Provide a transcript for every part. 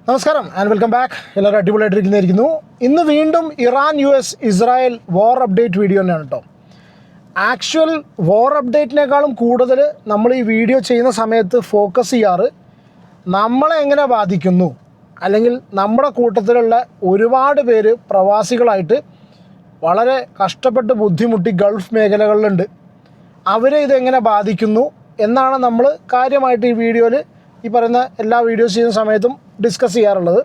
നമസ്കാരം and welcome back. എല്ലാവരും അടിപൊളിയായിട്ടിരിക്കുന്നതായിരിക്കുന്നു. ഇന്ന് വീണ്ടും ഇറാൻ US ഇസ്രായേൽ വാർ അപ്ഡേറ്റ് വീഡിയോ തന്നെയാണ് കേട്ടോ. ആക്ച്വൽ വാർ അപ്ഡേറ്റിനേക്കാളും കൂടുതൽ നമ്മൾ ഈ വീഡിയോ ചെയ്യുന്ന സമയത്ത് ഫോക്കസ് ചെയ്യാറ് നമ്മളെ എങ്ങനെ ബാധിക്കുന്നു, അല്ലെങ്കിൽ നമ്മുടെ കൂട്ടത്തിലുള്ള ഒരുപാട് പേര് പ്രവാസികളായിട്ട് വളരെ കഷ്ടപ്പെട്ട് ബുദ്ധിമുട്ടി ഗൾഫ് മേഖലകളിലുണ്ട്, അവരെ ഇതെങ്ങനെ ബാധിക്കുന്നു എന്നാണ് നമ്മൾ കാര്യമായിട്ട് ഈ വീഡിയോയിൽ ഈ പറയുന്ന എല്ലാ വീഡിയോസ് ചെയ്യുന്ന സമയത്തും ഡിസ്കസ് ചെയ്യാറുള്ളത്.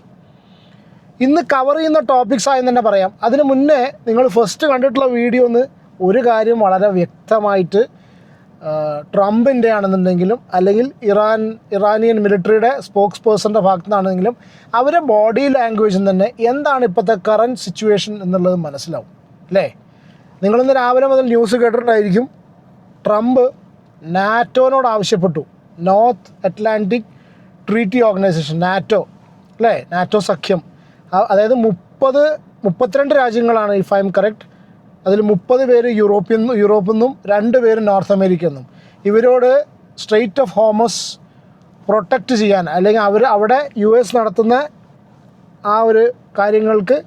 ഇന്ന് കവർ ചെയ്യുന്ന ടോപ്പിക്സ് ആയെന്ന് തന്നെ പറയാം. അതിന് മുന്നേ നിങ്ങൾ ഫസ്റ്റ് കണ്ടിട്ടുള്ള വീഡിയോ ഒന്ന് ഒരു കാര്യം വളരെ വ്യക്തമായിട്ട് ട്രംപിൻ്റെ ആണെന്നുണ്ടെങ്കിലും അല്ലെങ്കിൽ ഇറാനിയൻ മിലിറ്ററിയുടെ സ്പോക്സ് പേഴ്സൻ്റെ ഭാഗത്തു നിന്നാണെങ്കിലും അവരെ ബോഡി ലാംഗ്വേജും തന്നെ എന്താണ് ഇപ്പോഴത്തെ കറൻറ്റ് സിറ്റുവേഷൻ എന്നുള്ളത് മനസ്സിലാവും അല്ലേ. നിങ്ങളിന്ന് രാവിലെ മുതൽ ന്യൂസ് കേട്ടിട്ടുണ്ടായിരിക്കും. ട്രംപ് നാറ്റോനോട് ആവശ്യപ്പെട്ടു, north Atlantic treaty organisation, NATO അല്ലേ, നാറ്റോ സഖ്യം, അതായത് 32 രാജ്യങ്ങളാണ് ഇഫ് ഐ എം കറക്റ്റ്. അതിൽ 30 പേര് യൂറോപ്പിൽ നിന്നും 2 പേര് നോർത്ത് അമേരിക്ക നിന്നും. ഇവരോട് സ്ട്രെയ്റ്റ് ഓഫ് ഹോമസ് പ്രൊട്ടക്റ്റ് ചെയ്യാൻ, അല്ലെങ്കിൽ അവിടെ US നടത്തുന്ന ആ ഒരു കാര്യങ്ങൾക്ക്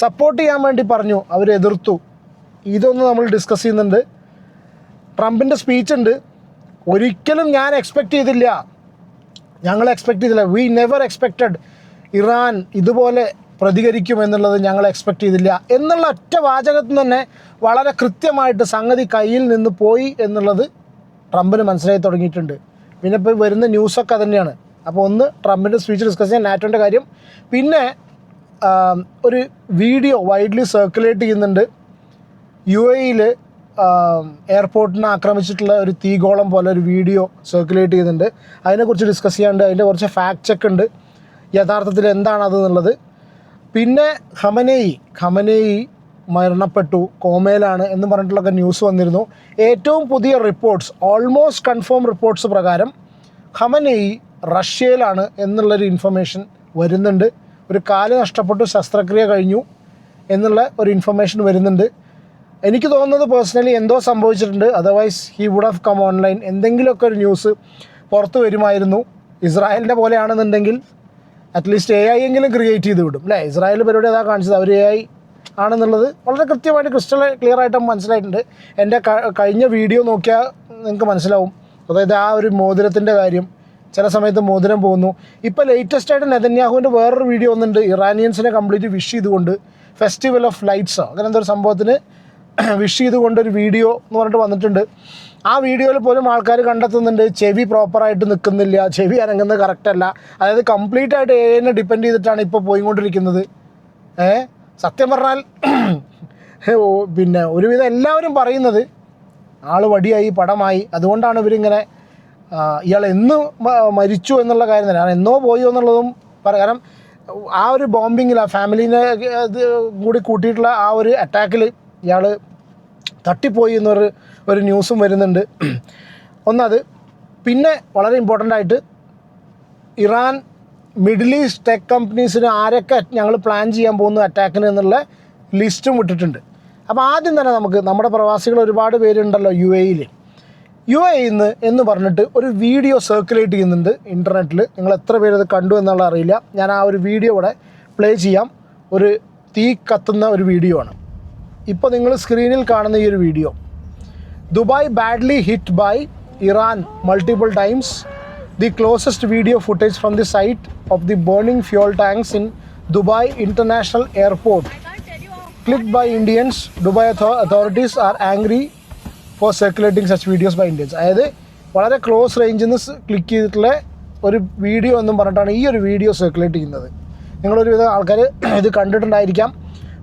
സപ്പോർട്ട് ചെയ്യാൻ വേണ്ടി പറഞ്ഞു. അവർ എതിർത്തു. ഇതൊന്നും നമ്മൾ ഡിസ്കസ് ചെയ്യുന്നുണ്ട്. ട്രംപിൻ്റെ സ്പീച്ച് ഉണ്ട്. ഒരിക്കലും ഞാൻ എക്സ്പെക്റ്റ് ചെയ്തില്ല, ഞങ്ങൾ എക്സ്പെക്റ്റ് ചെയ്തില്ല, വി നെവർ എക്സ്പെക്റ്റഡ് ഇറാൻ ഇതുപോലെ പ്രതികരിക്കുമെന്നുള്ളത് ഞങ്ങൾ എക്സ്പെക്റ്റ് ചെയ്തില്ല എന്നുള്ള ഒറ്റ വാചകത്തിൽ തന്നെ വളരെ കൃത്യമായിട്ട് സംഗതി കയ്യിൽ നിന്ന് പോയി എന്നുള്ളത് ട്രംപിന് മനസ്സിലായി തുടങ്ങിയിട്ടുണ്ട്. പിന്നെ ഇപ്പോൾ വരുന്ന ന്യൂസൊക്കെ തന്നെയാണ്. അപ്പോൾ ഒന്ന് ട്രംപിൻ്റെ സ്പീച്ച് ഡിസ്കസ് ചെയ്യാൻ, നാറ്റോൻ്റെ കാര്യം. പിന്നെ ഒരു വീഡിയോ വൈഡ്ലി സർക്കുലേറ്റ് ചെയ്യുന്നുണ്ട്. UAE എയർപോർട്ടിനെ ആക്രമിച്ചിട്ടുള്ള ഒരു തീഗോളം പോലെ ഒരു വീഡിയോ സർക്കുലേറ്റ് ചെയ്യുന്നുണ്ട്. അതിനെക്കുറിച്ച് ഡിസ്കസ് ചെയ്യാണ്ട്, അതിൻ്റെ കുറച്ച് ഫാക്ട് ചെക്ക് ഉണ്ട്, യഥാർത്ഥത്തിൽ എന്താണത് എന്നുള്ളത്. പിന്നെ ഖമനേയി മരണപ്പെട്ടു, കോമയിലാണ് എന്ന് പറഞ്ഞിട്ടുള്ളൊക്കെ ന്യൂസ് വന്നിരുന്നു. ഏറ്റവും പുതിയ റിപ്പോർട്ട്സ്, ഓൾമോസ്റ്റ് കൺഫേം റിപ്പോർട്ട്സ് പ്രകാരം ഖമനേയി റഷ്യയിലാണ് എന്നുള്ളൊരു ഇൻഫർമേഷൻ വരുന്നുണ്ട്. ഒരു കാല് നഷ്ടപ്പെട്ടു, ശസ്ത്രക്രിയ കഴിഞ്ഞു എന്നുള്ള ഒരു ഇൻഫർമേഷൻ വരുന്നുണ്ട്. എനിക്ക് തോന്നുന്നത് പേഴ്സണലി എന്തോ സംഭവിച്ചിട്ടുണ്ട്, otherwise he would have come online. എന്തെങ്കിലുമൊക്കെ ഒരു ന്യൂസ് പുറത്ത് വരുമായിരുന്നു. ഇസ്രായേലിൻ്റെ പോലെയാണെന്നുണ്ടെങ്കിൽ അറ്റ്ലീസ്റ്റ് AI എങ്കിലും ക്രിയേറ്റ് ചെയ്ത് വിടും അല്ലേ. ഇസ്രായേൽ പരിപാടി അതാ കാണിച്ചത്, അവർ AI ആണെന്നുള്ളത് വളരെ കൃത്യമായിട്ട് ക്ലിയർ ആയിട്ട് മനസ്സിലായിട്ടുണ്ട്. എൻ്റെ കഴിഞ്ഞ വീഡിയോ നോക്കിയാൽ നിങ്ങൾക്ക് മനസ്സിലാവും. അതായത് ആ ഒരു മോതിരത്തിൻ്റെ കാര്യം, ചില സമയത്ത് മോതിരം പോകുന്നു. ഇപ്പോൾ ലേറ്റസ്റ്റായിട്ട് നെതന്യാഹുവിൻ്റെ വേറൊരു വീഡിയോ വന്നിട്ടുണ്ട്, ഇറാനിയൻസിനെ കംപ്ലീറ്റ് വിഷ് ചെയ്തുകൊണ്ട് ഫെസ്റ്റിവൽ ഓഫ് ലൈറ്റ്സോ അങ്ങനെ എന്തൊരു സംഭവത്തിന് വിഷ് ചെയ്തുകൊണ്ടൊരു വീഡിയോ എന്ന് പറഞ്ഞിട്ട് വന്നിട്ടുണ്ട്. ആ വീഡിയോയിൽ പോലും ആൾക്കാർ കണ്ടെത്തുന്നുണ്ട് ചെവി പ്രോപ്പറായിട്ട് നിൽക്കുന്നില്ല, ചെവി അനങ്ങുന്നത് കറക്റ്റല്ല. അതായത് കംപ്ലീറ്റ് ആയിട്ട് AI ഡിപ്പെൻഡ് ചെയ്തിട്ടാണ് ഇപ്പോൾ പോയിക്കൊണ്ടിരിക്കുന്നത്. സത്യം പറഞ്ഞാൽ പിന്നെ ഒരുവിധം എല്ലാവരും പറയുന്നത് ആൾ വടിയായി, പടമായി. അതുകൊണ്ടാണ് ഇവരിങ്ങനെ ഇയാൾ എന്ന് മരിച്ചു എന്നുള്ള കാര്യം തന്നെ, എന്നോ പോയോ എന്നുള്ളതും കാരണം ആ ഒരു ബോംബിങ്ങിൽ ആ ഫാമിലീനെ കൂടി കൂട്ടിയിട്ടുള്ള ആ ഒരു അറ്റാക്കിൽ ഇയാൾ തട്ടിപ്പോയി എന്നൊരു ന്യൂസും വരുന്നുണ്ട്. ഒന്നത്. പിന്നെ വളരെ ഇമ്പോർട്ടൻ്റ് ആയിട്ട് ഇറാൻ മിഡിൽ ഈസ്റ്റ് ടെക് കമ്പനീസിന് ആരൊക്കെ ഞങ്ങൾ പ്ലാൻ ചെയ്യാൻ പോകുന്നു അറ്റാക്കിന് എന്നുള്ള ലിസ്റ്റും വിട്ടിട്ടുണ്ട്. അപ്പോൾ ആദ്യം തന്നെ നമുക്ക് നമ്മുടെ പ്രവാസികൾ ഒരുപാട് പേരുണ്ടല്ലോ UAE എന്ന് പറഞ്ഞിട്ട് ഒരു വീഡിയോ സർക്കുലേറ്റ് ചെയ്യുന്നുണ്ട് ഇൻ്റർനെറ്റിൽ. നിങ്ങൾ എത്ര പേരത് കണ്ടു എന്നുള്ള അറിയില്ല. ഞാൻ ആ ഒരു വീഡിയോ ഇവിടെ പ്ലേ ചെയ്യാം. ഒരു തീ കത്തുന്ന ഒരു വീഡിയോ ആണ്. ഇപ്പോൾ നിങ്ങൾ സ്ക്രീനിൽ കാണുന്ന ഈ ഒരു video, Dubai badly hit by Iran multiple times, the closest video footage from the site of the burning fuel tanks in Dubai international airport, clicked by Indians, Dubai authorities are angry for circulating such videos by Indians. അതായത് വളരെ close റേഞ്ചിൽ നിന്ന് click ചെയ്തിട്ടുള്ള ഒരു video എന്നും പറഞ്ഞിട്ടാണ് ഈ ഒരു വീഡിയോ സർക്കുലേറ്റ് ചെയ്യുന്നത്. നിങ്ങളൊരുവിധം ആൾക്കാർ ഇത് കണ്ടിട്ടുണ്ടായിരിക്കാം.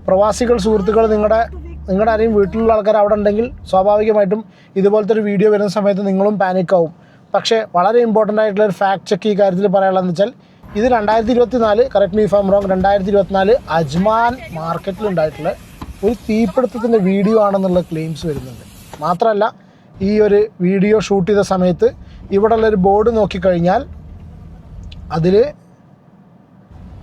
പ്രവാസികൾ സുഹൃത്തുക്കൾ, നിങ്ങളുടെ ആരെയും വീട്ടിലുള്ള ആൾക്കാർ അവിടെ ഉണ്ടെങ്കിൽ സ്വാഭാവികമായിട്ടും ഇതുപോലത്തെ ഒരു വീഡിയോ വരുന്ന സമയത്ത് നിങ്ങളും പാനിക്കാവും. പക്ഷേ വളരെ ഇമ്പോർട്ടൻ്റ് ആയിട്ടുള്ള ഒരു ഫാക്ട് ചെക്ക് ഈ കാര്യത്തിൽ പറയാനുള്ളതെന്ന് വെച്ചാൽ, ഇത് 2024, correct me if I am wrong, 2024 Ajman മാർക്കറ്റിലുണ്ടായിട്ടുള്ള ഒരു തീപിടുത്തത്തിൻ്റെ വീഡിയോ ആണെന്നുള്ള ക്ലെയിംസ് വരുന്നുണ്ട്. മാത്രമല്ല ഈ ഒരു വീഡിയോ ഷൂട്ട് ചെയ്ത സമയത്ത് ഇവിടെ ഉള്ളൊരു ബോർഡ് നോക്കിക്കഴിഞ്ഞാൽ അതിൽ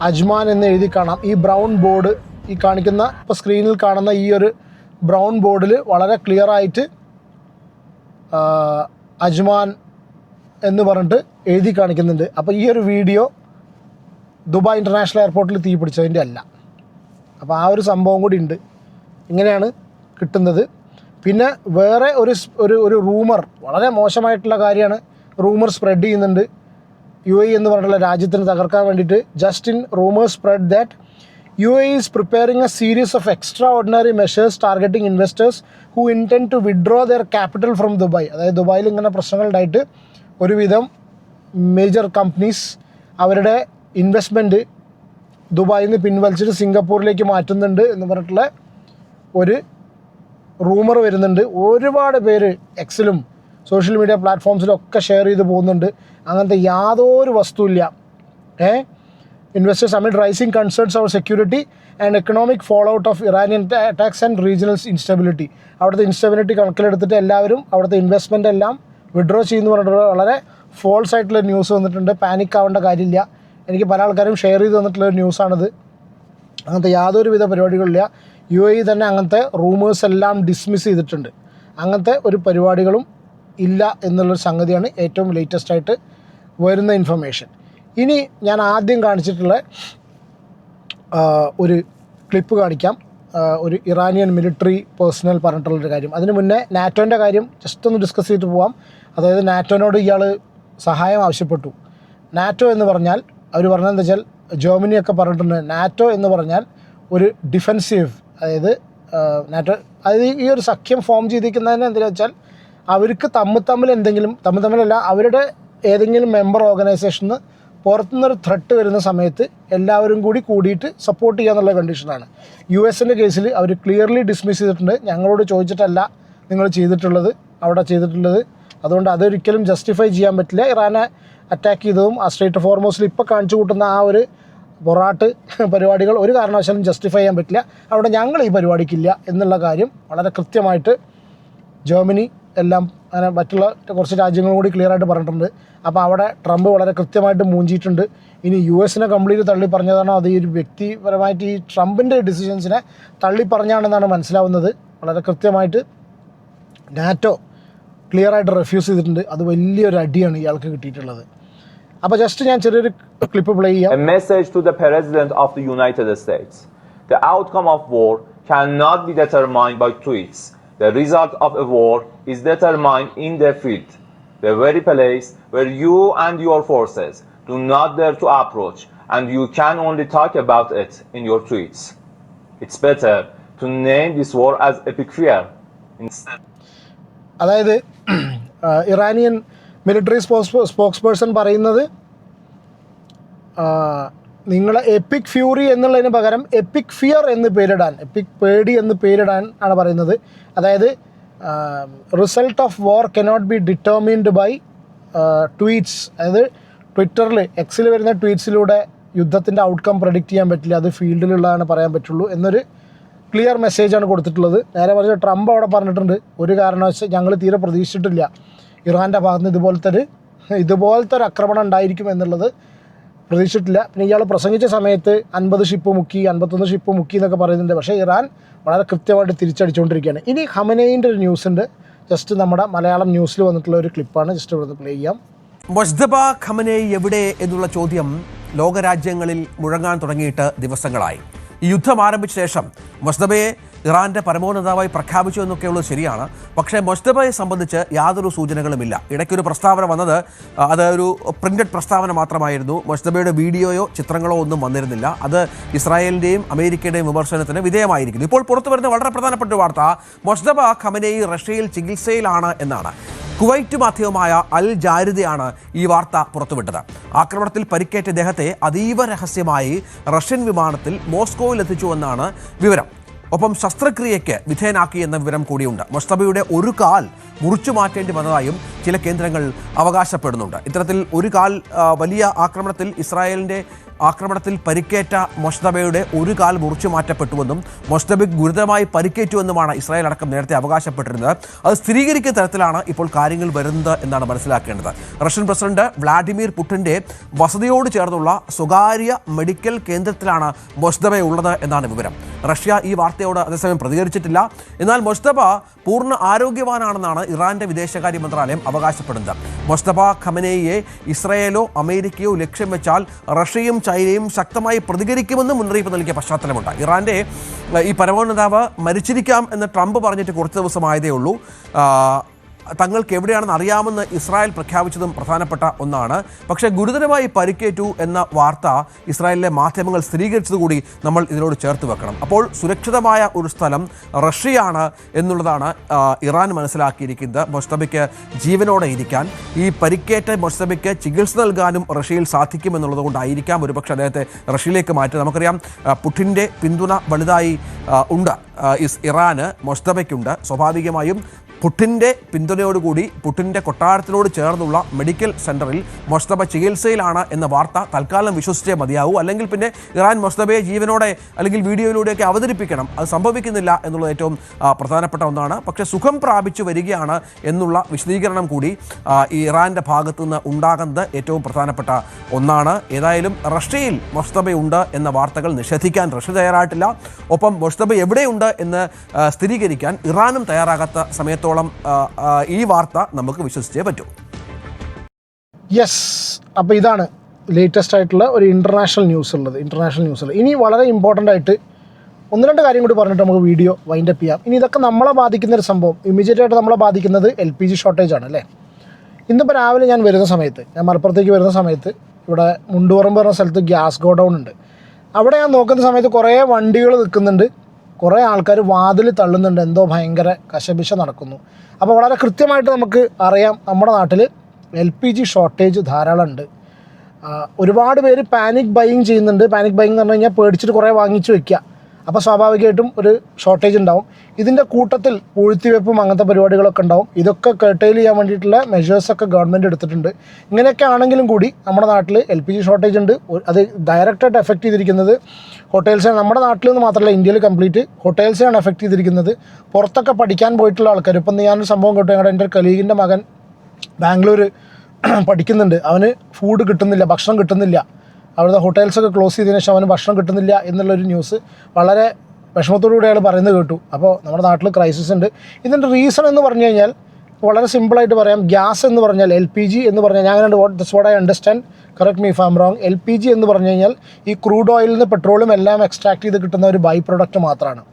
അജ്മാൻ എന്ന് എഴുതി കാണാം. ഈ ബ്രൗൺ ബോർഡ്, ഈ കാണിക്കുന്ന ഇപ്പോൾ സ്ക്രീനിൽ കാണുന്ന ഈ ഒരു ബ്രൗൺ ബോർഡിൽ വളരെ ക്ലിയർ ആയിട്ട് അജ്മാൻ എന്ന് പറഞ്ഞിട്ട് എഴുതി കാണിക്കുന്നുണ്ട്. അപ്പോൾ ഈ ഒരു വീഡിയോ ദുബായ് ഇൻ്റർനാഷണൽ എയർപോർട്ടിൽ തീ പിടിച്ചതിൻ്റെ അല്ല. അപ്പോൾ ആ ഒരു സംഭവം കൂടി ഉണ്ട്. ഇങ്ങനെയാണ് കിട്ടുന്നത്. പിന്നെ വേറെ ഒരു റൂമർ, വളരെ മോശമായിട്ടുള്ള കാര്യമാണ്, റൂമർ സ്പ്രെഡ് ചെയ്യുന്നുണ്ട്. UAE എന്ന് പറഞ്ഞിട്ടുള്ള രാജ്യത്തിന് തകർക്കാൻ വേണ്ടിയിട്ട് Justin rumour spread that UAE is preparing a series of extraordinary measures targeting investors who intend to withdraw their capital from Dubai. അതായത് ദുബായിൽ ഇങ്ങനെ പ്രശ്നങ്ങളുണ്ടായിട്ട് ഒരുവിധം മേജർ കമ്പനീസ് അവരുടെ ഇൻവെസ്റ്റ്മെൻറ്റ് ദുബായിൽ നിന്ന് പിൻവലിച്ചിട്ട് സിംഗപ്പൂരിലേക്ക് മാറ്റുന്നുണ്ട് എന്ന് പറഞ്ഞിട്ടുള്ള ഒരു റൂമർ വരുന്നുണ്ട്. ഒരുപാട് പേര് എക്സിലും സോഷ്യൽ മീഡിയ പ്ലാറ്റ്ഫോംസിലും ഒക്കെ ഷെയർ ചെയ്ത് പോകുന്നുണ്ട്. അങ്ങനത്തെ യാതൊരു വസ്തുവില്ല. Investors amid rising concerns over security and economic fallout of Iranian attacks and regional instability. അവിടുത്തെ ഇൻസ്റ്റബിലിറ്റി കണക്കിലെടുത്തിട്ട് എല്ലാവരും അവിടുത്തെ ഇൻവെസ്റ്റ്മെൻ്റ് എല്ലാം വിഡ്രോ ചെയ്യുന്നു പറഞ്ഞിട്ടുള്ള വളരെ ഫോൾസ് ആയിട്ടുള്ള ന്യൂസ് വന്നിട്ടുണ്ട്. പാനിക് ആവേണ്ട കാര്യമില്ല. എനിക്ക് പല ആൾക്കാരും ഷെയർ ചെയ്ത് തന്നിട്ടുള്ള ഒരു ന്യൂസാണിത്. അങ്ങനത്തെ യാതൊരുവിധ പരിപാടികളില്ല. UAE തന്നെ അങ്ങനത്തെ റൂമേഴ്സ് എല്ലാം ഡിസ്മിസ് ചെയ്തിട്ടുണ്ട്. അങ്ങനത്തെ ഒരു പരിപാടികളും ഇല്ല എന്നുള്ളൊരു സംഗതിയാണ് ഏറ്റവും ലേറ്റസ്റ്റ് ആയിട്ട് വരുന്ന ഇൻഫർമേഷൻ. ഇനി ഞാൻ ആദ്യം കാണിച്ചിട്ടുള്ള ഒരു ക്ലിപ്പ് കാണിക്കാം. ഒരു ഇറാനിയൻ മിലിറ്ററി പേഴ്സണൽ പറഞ്ഞിട്ടുള്ളൊരു കാര്യം. അതിന് മുന്നേ നാറ്റോൻ്റെ കാര്യം ജസ്റ്റ് ഒന്ന് ഡിസ്കസ് ചെയ്തിട്ട് പോവാം. അതായത് നാറ്റോനോട് ഇയാൾ സഹായം ആവശ്യപ്പെട്ടു. നാറ്റോ എന്ന് പറഞ്ഞാൽ അവർ പറഞ്ഞതെന്താ വെച്ചാൽ, ജർമ്മനിയൊക്കെ പറഞ്ഞിട്ടുണ്ട് നാറ്റോ എന്ന് പറഞ്ഞാൽ ഒരു ഡിഫെൻസീവ്, അതായത് നാറ്റോ അതായത് ഈ ഒരു സഖ്യം ഫോം ചെയ്തിരിക്കുന്നതിന് എന്തിനാ വെച്ചാൽ അവർക്ക് തമ്മിലല്ല അവരുടെ ഏതെങ്കിലും മെമ്പർ ഓർഗനൈസേഷന് പുറത്തുനിന്നൊരു ത്രെട്ട് വരുന്ന സമയത്ത് എല്ലാവരും കൂടിയിട്ട് സപ്പോർട്ട് ചെയ്യുക എന്നുള്ള കണ്ടീഷനാണ്. US-ൻ്റെ കേസിൽ അവർ ക്ലിയർലി ഡിസ്മിസ് ചെയ്തിട്ടുണ്ട്. ഞങ്ങളോട് ചോദിച്ചിട്ടല്ല നിങ്ങൾ ചെയ്തിട്ടുള്ളത്, അവിടെ ചെയ്തിട്ടുള്ളത്. അതുകൊണ്ട് അതൊരിക്കലും ജസ്റ്റിഫൈ ചെയ്യാൻ പറ്റില്ല. ഇറാനെ അറ്റാക്ക് ചെയ്തതും ആ സ്ട്രേറ്റ് ഓഫ് ഹോർമൂസിൽ ഇപ്പോൾ കാണിച്ചു കൂട്ടുന്ന ആ ഒരു പൊറാട്ട് പരിപാടികൾ ഒരു കാരണവശാലും ജസ്റ്റിഫൈ ചെയ്യാൻ പറ്റില്ല. അവിടെ ഞങ്ങൾ ഈ പരിപാടിക്കില്ല എന്നുള്ള കാര്യം വളരെ കൃത്യമായിട്ട് ജർമ്മനി എല്ലാം അങ്ങനെ മറ്റുള്ള കുറച്ച് രാജ്യങ്ങളും കൂടി ക്ലിയർ ആയിട്ട് പറഞ്ഞിട്ടുണ്ട്. അപ്പോൾ അവിടെ ട്രംപ് വളരെ കൃത്യമായിട്ട് മൂഞ്ചിയിട്ടുണ്ട്. ഇനി US-നെ കംപ്ലീറ്റ് തള്ളി പറഞ്ഞതാണോ അത് ഈ ഒരു വ്യക്തിപരമായിട്ട് ഈ ട്രംപിൻ്റെ ഡിസിഷൻസിനെ തള്ളി പറഞ്ഞാണെന്നാണ് മനസ്സിലാവുന്നത്. വളരെ കൃത്യമായിട്ട് നാറ്റോ ക്ലിയറായിട്ട് റെഫ്യൂസ് ചെയ്തിട്ടുണ്ട്. അത് വലിയൊരു അടിയാണ് ഇയാൾക്ക് കിട്ടിയിട്ടുള്ളത്. അപ്പോൾ ജസ്റ്റ് ഞാൻ ചെറിയൊരു ക്ലിപ്പ് പ്ലേ ചെയ്യാം. A message to the President of the United States. The outcome of war cannot be determined by tweets. The result of a war is determined in the field, the very place where you and your forces do not dare to approach, and you can only talk about it in your tweets. It's better to name this war as epic fear instead. അതായത് Iranian military spokes person പറയുന്നത് നിങ്ങളെ EPIC fury എന്നുള്ളതിന് പകരം EPIC fear എന്ന് പേരിടാൻ, EPIC പേടി എന്ന് പേരിടാൻ ആണ് പറയുന്നത്. അതായത് result of war cannot be determined by tweets. അതായത് ട്വിറ്ററിൽ എക്സിൽ വരുന്ന ട്വീറ്റ്സിലൂടെ യുദ്ധത്തിൻ്റെ ഔട്ട്കം പ്രഡിക്റ്റ് ചെയ്യാൻ പറ്റില്ല, അത് ഫീൽഡിലുള്ളതാണ് പറയാൻ പറ്റുള്ളൂ എന്നൊരു ക്ലിയർ മെസ്സേജാണ് കൊടുത്തിട്ടുള്ളത്. നേരെ മറിച്ച് ട്രംപ് അവിടെ പറഞ്ഞിട്ടുണ്ട്, ഒരു കാരണവശാലും ഞങ്ങൾ തീരെ പ്രതീക്ഷിച്ചിട്ടില്ല ഇറാൻ്റെ ഭാഗത്ത് നിന്ന് ഇതുപോലത്തെ ഒരു ആക്രമണം ഉണ്ടായിരിക്കും എന്നുള്ളത് പ്രതീക്ഷിച്ചിട്ടില്ല. പിന്നെ ഇയാൾ പ്രസംഗിച്ച സമയത്ത് 50 ഷിപ്പ് മുക്കി 51 ഷിപ്പ് മുക്കി എന്നൊക്കെ പറയുന്നുണ്ട്. പക്ഷേ ഇറാൻ വളരെ കൃത്യമായിട്ട് തിരിച്ചടിച്ചുകൊണ്ടിരിക്കുകയാണ്. ഇനി ഖമനേയിൻ്റെ ഒരു ന്യൂസ് ഉണ്ട്. ജസ്റ്റ് നമ്മുടെ മലയാളം ന്യൂസിൽ വന്നിട്ടുള്ള ഒരു ക്ലിപ്പാണ്. ജസ്റ്റ് ഇവിടുന്ന് പ്ലേ ചെയ്യാം. മൊജ്തബ ഖമനേയി എവിടെ എന്നുള്ള ചോദ്യം ലോകരാജ്യങ്ങളിൽ മുഴങ്ങാൻ തുടങ്ങിയിട്ട് ദിവസങ്ങളായി. ഈ യുദ്ധം ആരംഭിച്ച ശേഷം മൊജ്തബയെ ഇറാൻ്റെ പരമോന്നതാവായി പ്രഖ്യാപിച്ചു എന്നൊക്കെയുള്ളത് ശരിയാണ്. പക്ഷേ മൊജ്തബയെ സംബന്ധിച്ച് യാതൊരു സൂചനകളുമില്ല. ഇടയ്ക്കൊരു പ്രസ്താവന വന്നത് അത് ഒരു പ്രിൻ്റഡ് പ്രസ്താവന മാത്രമായിരുന്നു. മൊജ്തബയുടെ വീഡിയോയോ ചിത്രങ്ങളോ ഒന്നും വന്നിരുന്നില്ല. അത് ഇസ്രായേലിൻ്റെയും അമേരിക്കയുടെയും വിമർശനത്തിന് വിധേയമായിരിക്കുന്നു. ഇപ്പോൾ പുറത്തു വരുന്ന വളരെ പ്രധാനപ്പെട്ട വാർത്ത, മൊജ്തബ ഖമനേയി റഷ്യയിൽ ചികിത്സയിലാണ് എന്നാണ്. കുവൈറ്റ് മാധ്യമമായ അൽ ജാരിദയാണ് ഈ വാർത്ത പുറത്തുവിട്ടത്. ആക്രമണത്തിൽ പരിക്കേറ്റ ഇദ്ദേഹത്തെ അതീവ രഹസ്യമായി റഷ്യൻ വിമാനത്തിൽ മോസ്കോയിൽ എത്തിച്ചുവെന്നാണ് വിവരം. ഒപ്പം ശസ്ത്രക്രിയയ്ക്ക് വിധേയനാക്കി എന്ന വിവരം കൂടിയുണ്ട്. മൊജ്തബയുടെ ഒരു കാൽ മുറിച്ചു മാറ്റേണ്ടി വന്നതായും ചില കേന്ദ്രങ്ങൾ അവകാശപ്പെടുന്നുണ്ട്. ഇത്തരത്തിൽ ഒരു കാൽ വലിയ ആക്രമണത്തിൽ ഇസ്രായേലിൻ്റെ ആക്രമണത്തിൽ പരിക്കേറ്റ മൊജ്തബയുടെ ഒരു കാൽ മുറിച്ചു മാറ്റപ്പെട്ടുവെന്നും മൊജ്തബയ്ക്ക് ഗുരുതരമായി പരിക്കേറ്റുവെന്നുമാണ് ഇസ്രായേൽ അടക്കം നേരത്തെ അവകാശപ്പെട്ടിരുന്നത്. അത് സ്ഥിരീകരിക്കുന്ന തരത്തിലാണ് ഇപ്പോൾ കാര്യങ്ങൾ വരുന്നത് എന്നാണ് മനസ്സിലാക്കേണ്ടത്. റഷ്യൻ പ്രസിഡന്റ് വ്ളാഡിമിർ പുടിൻ്റെ വസതിയോട് ചേർന്നുള്ള സ്വകാര്യ മെഡിക്കൽ കേന്ദ്രത്തിലാണ് മൊജ്തബ ഉള്ളത് എന്നാണ് വിവരം. റഷ്യ ഈ വാർത്തയോട് അതേസമയം പ്രതികരിച്ചിട്ടില്ല. എന്നാൽ മൊജ്തബ പൂർണ്ണ ആരോഗ്യവാനാണെന്നാണ് ഇറാന്റെ വിദേശകാര്യ മന്ത്രാലയം അവകാശപ്പെടുന്നത്. മൊജ്തബ ഖമനേയിയെ ഇസ്രായേലോ അമേരിക്കയോ ലക്ഷ്യം വെച്ചാൽ റഷ്യയും ചൈനയും ശക്തമായി പ്രതികരിക്കുമെന്ന് മുന്നറിയിപ്പ് നൽകിയ പശ്ചാത്തലമുണ്ട്. ഇറാൻ്റെ ഈ പരമോന്നത നേതാവ് മരിച്ചിരിക്കാം എന്ന് ട്രംപ് പറഞ്ഞിട്ട് കുറച്ച് ദിവസമായതേ ഉള്ളൂ. തങ്ങൾക്ക് എവിടെയാണെന്ന് അറിയാമെന്ന് ഇസ്രായേൽ പ്രഖ്യാപിച്ചതും പ്രധാനപ്പെട്ട ഒന്നാണ്. പക്ഷേ ഗുരുതരമായി പരിക്കേറ്റു എന്ന വാർത്ത ഇസ്രായേലിലെ മാധ്യമങ്ങൾ സ്ഥിരീകരിച്ചതുകൂടി നമ്മൾ ഇതിനോട് ചേർത്ത് വെക്കണം. അപ്പോൾ സുരക്ഷിതമായ ഒരു സ്ഥലം റഷ്യയാണ് എന്നുള്ളതാണ് ഇറാൻ മനസ്സിലാക്കിയിരിക്കുന്നത്. മൊസ്തബയ്ക്ക് ജീവനോടെ ഇരിക്കാൻ, ഈ പരിക്കേറ്റ മൊസ്തബയ്ക്ക് ചികിത്സ നൽകാനും റഷ്യയിൽ സാധിക്കുമെന്നുള്ളത് കൊണ്ടായിരിക്കാം ഒരുപക്ഷെ അദ്ദേഹത്തെ റഷ്യയിലേക്ക് മാറ്റി. നമുക്കറിയാം പുടിൻ്റെ പിന്തുണ വലുതായി ഉണ്ട് ഇറാന്, മൊസ്തബയ്ക്കുണ്ട്. സ്വാഭാവികമായും പുടിൻ്റെ പിന്തുണയോടുകൂടി പുടിൻ്റെ കൊട്ടാരത്തിനോട് ചേർന്നുള്ള മെഡിക്കൽ സെൻ്ററിൽ മൊസ്തബ ചികിത്സയിലാണ് എന്ന വാർത്ത തൽക്കാലം വിശ്വസിച്ചേ മതിയാവൂ. അല്ലെങ്കിൽ പിന്നെ ഇറാൻ മൊസ്തബയെ ജീവനോടെ അല്ലെങ്കിൽ വീഡിയോയിലൂടെയൊക്കെ അവതരിപ്പിക്കണം. അത് സംഭവിക്കുന്നില്ല എന്നുള്ളത് ഏറ്റവും പ്രധാനപ്പെട്ട ഒന്നാണ്. പക്ഷേ സുഖം പ്രാപിച്ചു വരികയാണ് എന്നുള്ള വിശദീകരണം കൂടി ഇറാൻ്റെ ഭാഗത്തു നിന്ന് ഉണ്ടാകുന്നത് ഏറ്റവും പ്രധാനപ്പെട്ട ഒന്നാണ്. ഏതായാലും റഷ്യയിൽ മൊസ്തബയുണ്ട് എന്ന വാർത്തകൾ നിഷേധിക്കാൻ റഷ്യ തയ്യാറായിട്ടില്ല. ഒപ്പം മൊസ്തബ എവിടെയുണ്ട് എന്ന് സ്ഥിരീകരിക്കാൻ ഇറാനും തയ്യാറാകാത്ത സമയത്ത് ഈ വാർത്ത നമുക്ക് വിശ്വസിച്ചേ പറ്റൂ. യെസ്, അപ്പോൾ ഇതാണ് ലേറ്റസ്റ്റ് ആയിട്ടുള്ള ഒരു ഇൻ്റർനാഷണൽ ന്യൂസ് ഉള്ളത്. ഇനി വളരെ ഇമ്പോർട്ടൻ്റ് ആയിട്ട് 1-2 കാര്യം കൂടി പറഞ്ഞിട്ട് നമുക്ക് വീഡിയോ വൈൻഡപ്പ് ചെയ്യാം. ഇനി ഇതൊക്കെ നമ്മളെ ബാധിക്കുന്ന ഒരു സംഭവം, ഇമ്മീഡിയറ്റ് ആയിട്ട് നമ്മളെ ബാധിക്കുന്നത് LPG ഷോർട്ടേജ് ആണ് അല്ലേ. ഇന്നിപ്പോൾ രാവിലെ ഞാൻ മലപ്പുറത്തേക്ക് വരുന്ന സമയത്ത് ഇവിടെ മുണ്ടുപറമ്പ് പറഞ്ഞ സ്ഥലത്ത് ഗ്യാസ് ഗോഡൗൺ ഉണ്ട്. അവിടെ ഞാൻ നോക്കുന്ന സമയത്ത് കുറേ വണ്ടികൾ നിൽക്കുന്നുണ്ട്, കുറേ ആൾക്കാർ വാതിൽ തള്ളുന്നുണ്ട്, എന്തോ ഭയങ്കര കശപിശ നടക്കുന്നു. അപ്പോൾ വളരെ കൃത്യമായിട്ട് നമുക്ക് അറിയാം നമ്മുടെ നാട്ടിൽ LPG ഷോർട്ടേജ് ധാരാളം ഉണ്ട്. ഒരുപാട് പേര് പാനിക് ബൈയിങ് ചെയ്യുന്നുണ്ട്. പാനിക് ബൈയിങ് എന്ന് പറഞ്ഞു കഴിഞ്ഞാൽ പേടിച്ചിട്ട് കുറേ വാങ്ങിച്ച് വയ്ക്കുക. അപ്പോൾ സ്വാഭാവികമായിട്ടും ഒരു ഷോർട്ടേജ് ഉണ്ടാവും. ഇതിൻ്റെ കൂട്ടത്തിൽ പൂഴ്ത്തിവെപ്പും അങ്ങനത്തെ പരിപാടികളൊക്കെ ഉണ്ടാവും. ഇതൊക്കെ കർട്ടൈൽ ചെയ്യാൻ വേണ്ടിയിട്ടുള്ള മെഷേഴ്സൊക്കെ ഗവൺമെൻറ് എടുത്തിട്ടുണ്ട്. ഇങ്ങനെയൊക്കെ ആണെങ്കിലും കൂടി നമ്മുടെ നാട്ടിൽ LPG ഷോർട്ടേജ് ഉണ്ട്. അത് ഡയറക്റ്റായിട്ട് എഫക്റ്റ് ചെയ്തിരിക്കുന്നത് ഹോട്ടൽസാണ്. നമ്മുടെ നാട്ടിൽ നിന്ന് മാത്രമല്ല, ഇന്ത്യയിൽ കംപ്ലീറ്റ് ഹോട്ടൽസാണ് എഫക്റ്റ് ചെയ്തിരിക്കുന്നത്. പുറത്തൊക്കെ പഠിക്കാൻ പോയിട്ടുള്ള ആൾക്കാർ, ഇപ്പം ഞാനൊരു സംഭവം കേട്ടു. ഞങ്ങളുടെ എൻ്റെ കലീഗിൻ്റെ മകൻ ബാംഗ്ലൂർ പഠിക്കുന്നുണ്ട്. അവന് ഫുഡ് കിട്ടുന്നില്ല, ഭക്ഷണം കിട്ടുന്നില്ല. അവിടുത്തെ ഹോട്ടൽസൊക്കെ ക്ലോസ് ചെയ്തതിനു ശേഷം അവന് ഭക്ഷണം കിട്ടുന്നില്ല എന്നുള്ളൊരു ന്യൂസ് വളരെ വിഷമത്തോടുകൂടി അയാൾ പറയുന്നത് കേട്ടു. അപ്പോൾ നമ്മുടെ നാട്ടിൽ ക്രൈസിസ് ഉണ്ട്. ഇതിൻ്റെ റീസൺ എന്ന് പറഞ്ഞു കഴിഞ്ഞാൽ വളരെ സിമ്പിളായിട്ട് പറയാം. ഗ്യാസ് എന്ന് പറഞ്ഞാൽ LPG എന്ന് പറഞ്ഞാൽ ഞാൻ that's what I understand, correct me if I am wrong. LPG എന്ന് പറഞ്ഞു കഴിഞ്ഞാൽ ഈ ക്രൂഡ് ഓയിലിൽ നിന്ന് പെട്രോളും എല്ലാം എക്സ്ട്രാക്ട് ചെയ്ത് കിട്ടുന്ന ഒരു ബൈ പ്രൊഡക്റ്റ് മാത്രമാണ്.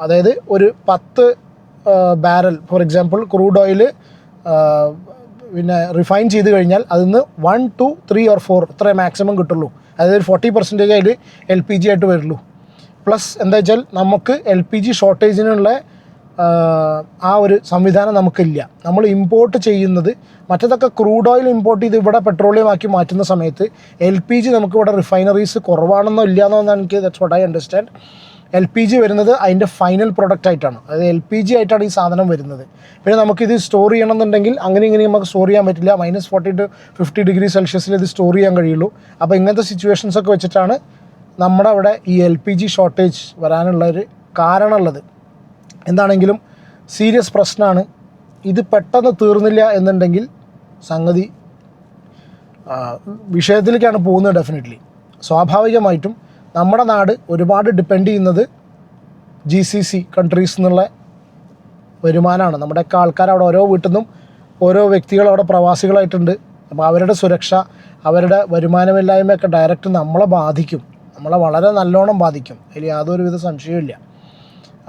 അതായത് ഒരു 10 barrel for example crude oil പിന്നെ റിഫൈൻ ചെയ്ത് കഴിഞ്ഞാൽ അതിൽ നിന്ന് 1, 2, 3 or 4 ഇത്രേ മാക്സിമം കിട്ടുള്ളൂ. അതായത് ഒരു 40% അതിൽ LPG ആയിട്ട് വരുള്ളൂ. പ്ലസ് എന്താ വെച്ചാൽ നമുക്ക് LPG ഷോർട്ടേജിനുള്ള ആ ഒരു സംവിധാനം നമുക്കില്ല. നമ്മൾ ഇമ്പോർട്ട് ചെയ്യുന്നത് മറ്റേതൊക്കെ ക്രൂഡ് ഓയിൽ ഇമ്പോർട്ട് ചെയ്ത് ഇവിടെ പെട്രോളിയം ആക്കി മാറ്റുന്ന സമയത്ത് LPG നമുക്ക് ഇവിടെ റിഫൈനറീസ് കുറവാണെന്നോ ഇല്ലയെന്നോ എന്നാണ് എനിക്ക് that's what I understand. LPG വരുന്നത് അതിൻ്റെ ഫൈനൽ പ്രൊഡക്റ്റ് ആയിട്ടാണ്. അതായത് LPG ആയിട്ടാണ് ഈ സാധനം വരുന്നത്. പിന്നെ നമുക്കിത് സ്റ്റോർ ചെയ്യണമെന്നുണ്ടെങ്കിൽ അങ്ങനെ നമുക്ക് സ്റ്റോർ ചെയ്യാൻ പറ്റില്ല. -40 to 50 ഡിഗ്രി സെൽഷ്യസിൽ ഇത് സ്റ്റോർ ചെയ്യാൻ കഴിയുള്ളൂ. അപ്പോൾ ഇങ്ങനത്തെ സിറ്റുവേഷൻസൊക്കെ വെച്ചിട്ടാണ് നമ്മുടെ അവിടെ ഈ LPG ഷോർട്ടേജ് വരാനുള്ള ഒരു കാരണമുള്ളത്. എന്താണെങ്കിലും സീരിയസ് പ്രശ്നമാണ്. ഇത് പെട്ടെന്ന് തീർന്നില്ല എന്നുണ്ടെങ്കിൽ സംഗതി വിഷയത്തിലേക്കാണ് പോകുന്നത്. ഡെഫിനറ്റ്ലി സ്വാഭാവികമായിട്ടും നമ്മുടെ നാട് ഒരുപാട് ഡിപ്പെൻഡ് ചെയ്യുന്നത് GCC കൺട്രീസ് എന്നുള്ള വരുമാനമാണ്. നമ്മുടെയൊക്കെ ആൾക്കാർ അവിടെ ഓരോ വീട്ടിൽ നിന്നും ഓരോ വ്യക്തികൾ അവിടെ പ്രവാസികളായിട്ടുണ്ട്. അപ്പോൾ അവരുടെ സുരക്ഷ, അവരുടെ വരുമാനമില്ലായ്മയൊക്കെ ഡയറക്റ്റ് നമ്മളെ ബാധിക്കും, നമ്മളെ വളരെ നല്ലോണം ബാധിക്കും. അതിൽ യാതൊരുവിധ സംശയവുമില്ല.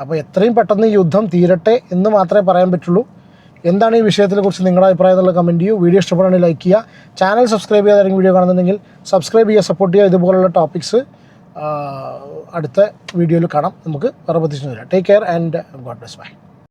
അപ്പോൾ എത്രയും പെട്ടെന്ന് ഈ യുദ്ധം തീരട്ടെ എന്ന് മാത്രമേ പറയാൻ പറ്റുള്ളൂ. എന്താണ് ഈ വിഷയത്തെക്കുറിച്ച് നിങ്ങളുടെ അഭിപ്രായം എന്നുള്ള കമൻറ്റ് ചെയ്യൂ. വീഡിയോ ഇഷ്ടപ്പെടുകയാണെങ്കിൽ ലൈക്ക് ചെയ്യുക. ചാനൽ സബ്സ്ക്രൈബ് ചെയ്യാതെ വീഡിയോ കാണുന്നുണ്ടെങ്കിൽ സബ്സ്ക്രൈബ് ചെയ്യുക, സപ്പോർട്ട് ചെയ്യുക. ഇതുപോലുള്ള ടോപ്പിക്സ് അടുത്ത വീഡിയോയിൽ കാണാം. നമുക്ക് വേറെ പ്രത്യേകിച്ച് take care and God bless. By.